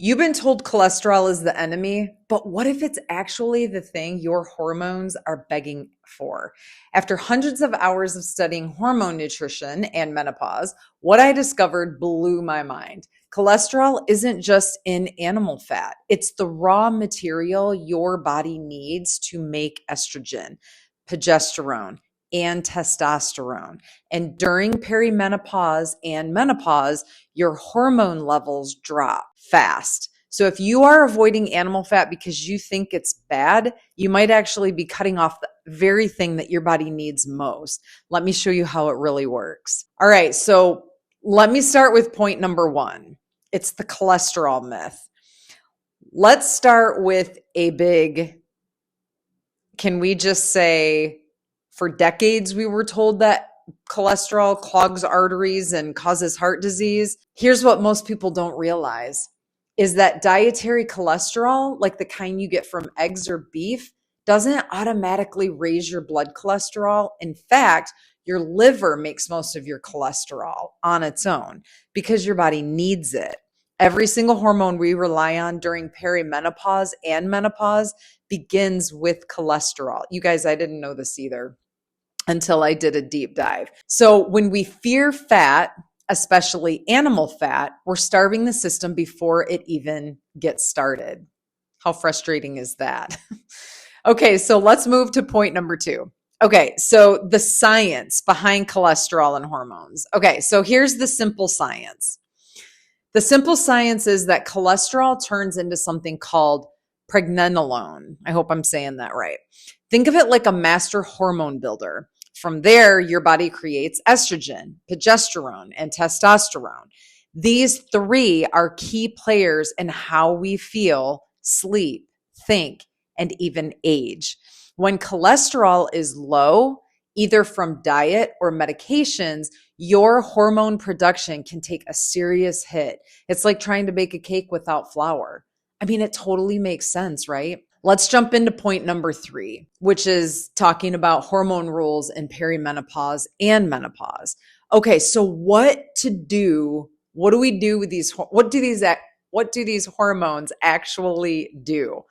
You've been told cholesterol is the enemy, but what if it's actually the thing your hormones are begging for? After hundreds of hours of studying hormone nutrition and menopause, what I discovered blew my mind. Cholesterol isn't just in animal fat, it's the raw material your body needs to make estrogen, progesterone, and testosterone. And during perimenopause and menopause, your hormone levels drop fast. So if you are avoiding animal fat because you think it's bad, you might actually be cutting off the very thing that your body needs most. Let me show you how it really works. All right, so let me start with point number one. It's the cholesterol myth. Let's start with a big, can we just say, for decades, we were told that cholesterol clogs arteries and causes heart disease. Here's what most people don't realize is that dietary cholesterol, like the kind you get from eggs or beef, doesn't automatically raise your blood cholesterol. In fact, your liver makes most of your cholesterol on its own because your body needs it. Every single hormone we rely on during perimenopause and menopause begins with cholesterol. You guys, I didn't know this either until I did a deep dive. So when we fear fat, especially animal fat, we're starving the system before it even gets started. How frustrating is that? Okay, so let's move to point number two. Okay, so the science behind cholesterol and hormones. Okay, so here's the simple science. The simple science is that cholesterol turns into something called pregnenolone. I hope I'm saying that right. Think of it like a master hormone builder. From there, your body creates estrogen, progesterone, and testosterone. These three are key players in how we feel, sleep, think, and even age. When cholesterol is low, either from diet or medications, your hormone production can take a serious hit. It's like trying to bake a cake without flour. I mean, it totally makes sense, right? Let's jump into point number three, which is talking about hormone rules in perimenopause and menopause. Okay, so what to do? What do we do with these? What do these hormones actually do?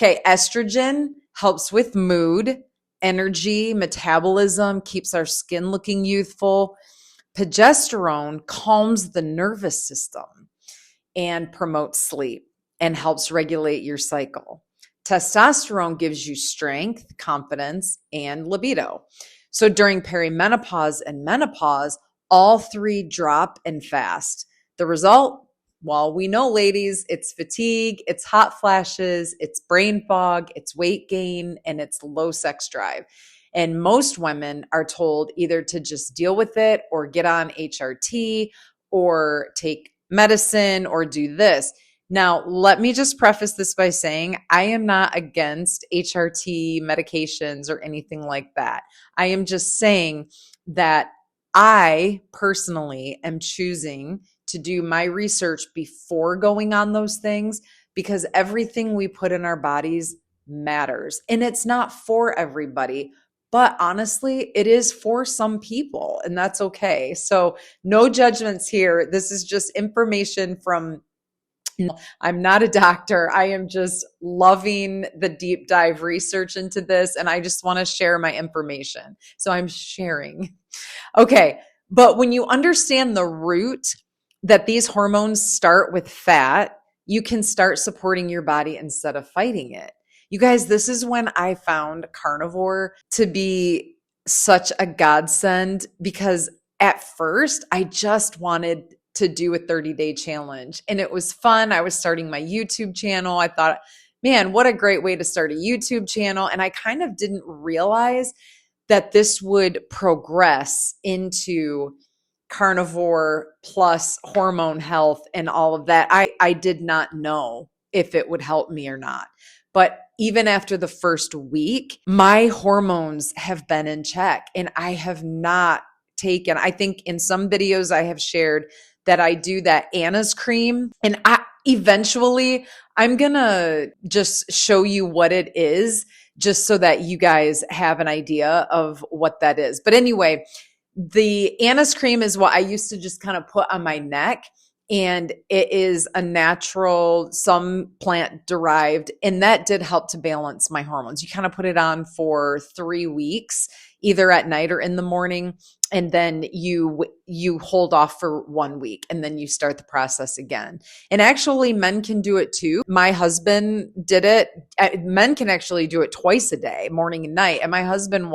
Okay, estrogen helps with mood, energy, metabolism, keeps our skin looking youthful. Progesterone calms the nervous system and promotes sleep and helps regulate your cycle. Testosterone gives you strength, confidence, and libido. So during perimenopause and menopause, all three drop and fast. The result? Well, we know, ladies, it's fatigue, it's hot flashes, it's brain fog, it's weight gain, and it's low sex drive. And most women are told either to just deal with it or get on HRT or take medicine or do this. Now, let me just preface this by saying I am not against HRT medications or anything like that. I am just saying that I personally am choosing to do my research before going on those things because everything we put in our bodies matters. And it's not for everybody, but honestly, it is for some people, and that's okay. So, no judgments here. This is just information from I'm not a doctor. I am just loving the deep dive research into this, and I just want to share my information. So I'm sharing. Okay. But when you understand the root that these hormones start with fat, you can start supporting your body instead of fighting it. You guys, this is when I found Carnivore to be such a godsend because at first I just wanted to do a 30-day challenge. And it was fun. I was starting my YouTube channel. I thought, man, what a great way to start a YouTube channel. And I kind of didn't realize that this would progress into carnivore plus hormone health and all of that. I did not know if it would help me or not. But even after the first week, my hormones have been in check and I have not taken, I think in some videos I have shared that I do that Anna's cream. And I'm going to just show you what it is, just so that you guys have an idea of what that is. But anyway, the Anna's cream is what I used to just kind of put on my neck. and it is a natural, some plant derived, and that did help to balance my hormones. You kind of put it on for 3 weeks, either at night or in the morning, and then you hold off for 1 week, and then you start the process again. And actually, men can do it too. My husband did it. Men can actually do it twice a day, morning and night. And my husband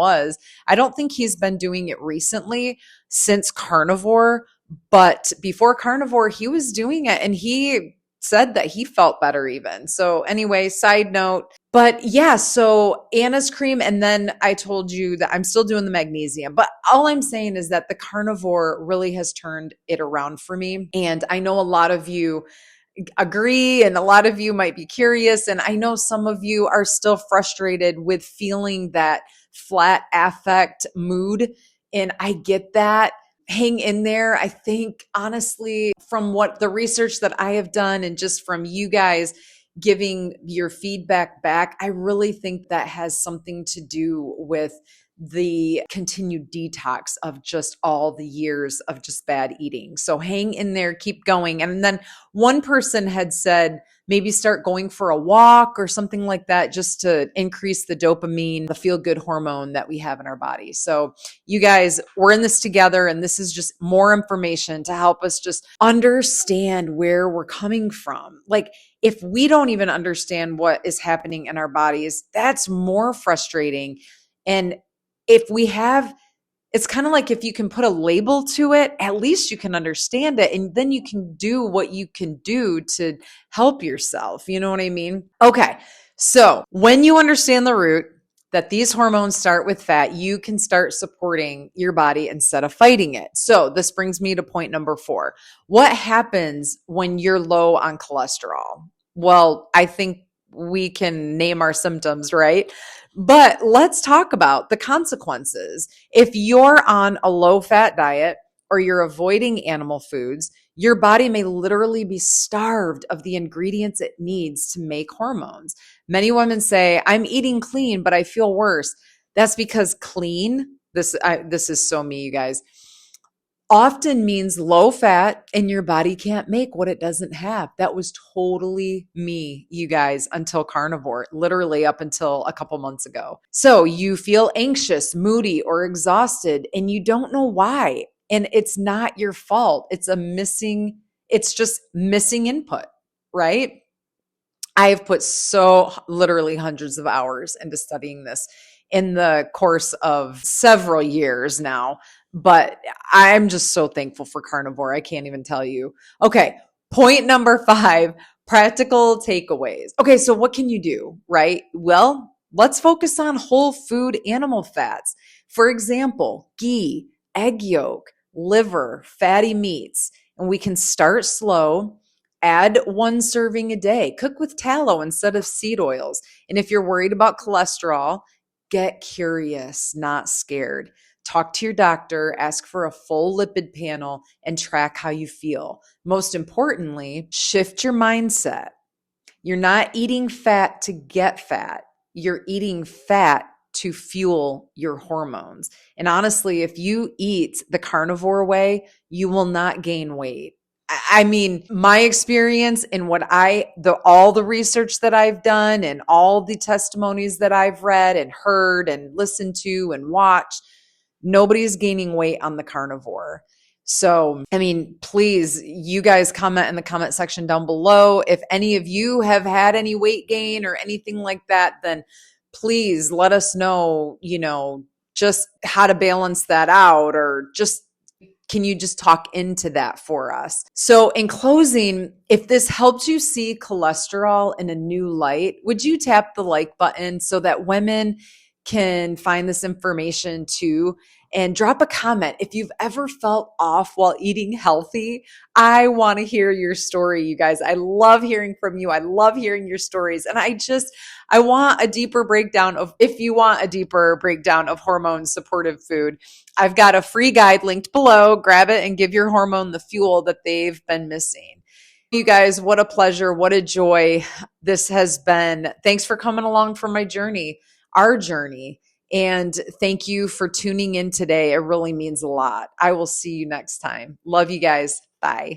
I don't think he's been doing it recently since Carnivore, but before Carnivore, he was doing it and he said that he felt better even. So anyway, side note. But yeah, so Anna's cream. And then I told you that I'm still doing the magnesium. But all I'm saying is that the Carnivore really has turned it around for me. And I know a lot of you agree, and a lot of you might be curious. And I know some of you are still frustrated with feeling that flat affect mood. And I get that. Hang in there. I think honestly, from what the research that I have done and just from you guys giving your feedback back, I really think that has something to do with the continued detox of just all the years of just bad eating. So hang in there, keep going. And then one person had said, maybe start going for a walk or something like that, just to increase the dopamine, the feel good hormone that we have in our body. So you guys, we're in this together, and this is just more information to help us just understand where we're coming from. Like, if we don't even understand what is happening in our bodies, that's more frustrating. And if we have, it's kind of like if you can put a label to it, at least you can understand it. And then you can do what you can do to help yourself. You know what I mean? Okay. So when you understand the root that these hormones start with fat, you can start supporting your body instead of fighting it. So this brings me to point number 4. What happens when you're low on cholesterol? Well, I think we can name our symptoms, right? But let's talk about the consequences. If you're on a low fat diet or you're avoiding animal foods, your body may literally be starved of the ingredients it needs to make hormones. Many women say, I'm eating clean, but I feel worse. That's because clean, this is so me, you guys, often means low fat, and your body can't make what it doesn't have. That was totally me, you guys, until Carnivore, literally up until a couple months ago. So you feel anxious, moody, or exhausted, and you don't know why. And it's not your fault. It's just missing input, right? I have put literally hundreds of hours into studying this in the course of several years now. But I'm just so thankful for Carnivore. I can't even tell you. Okay, point number 5, practical takeaways. Okay, so what can you do, right? Well, let's focus on whole food animal fats. For example, ghee, egg yolk, liver, fatty meats. And we can start slow. Add 1 serving a day. Cook with tallow instead of seed oils. And if you're worried about cholesterol, get curious, not scared. Talk to your doctor, ask for a full lipid panel, and track how you feel. Most importantly, shift your mindset. You're not eating fat to get fat. You're eating fat to fuel your hormones. And honestly, if you eat the Carnivore way, you will not gain weight. I mean, my experience and all the research that I've done and all the testimonies that I've read and heard and listened to and watched, nobody's gaining weight on the Carnivore. So, I mean, please, you guys comment in the comment section down below. If any of you have had any weight gain or anything like that, then please let us know, just how to balance that out, or just can you just talk into that for us? So in closing, if this helps you see cholesterol in a new light, would you tap the like button so that women can find this information too? And drop a comment if you've ever felt off while eating healthy. I want to hear your story, you guys. I love hearing from you. I love hearing your stories. And I want a deeper breakdown if you want a deeper breakdown of hormone supportive food, I've got a free guide linked below. Grab it and give your hormone the fuel that they've been missing. You guys, what a pleasure. What a joy this has been. Thanks for coming along for my journey, our journey. And thank you for tuning in today. It really means a lot. I will see you next time. Love you guys. Bye.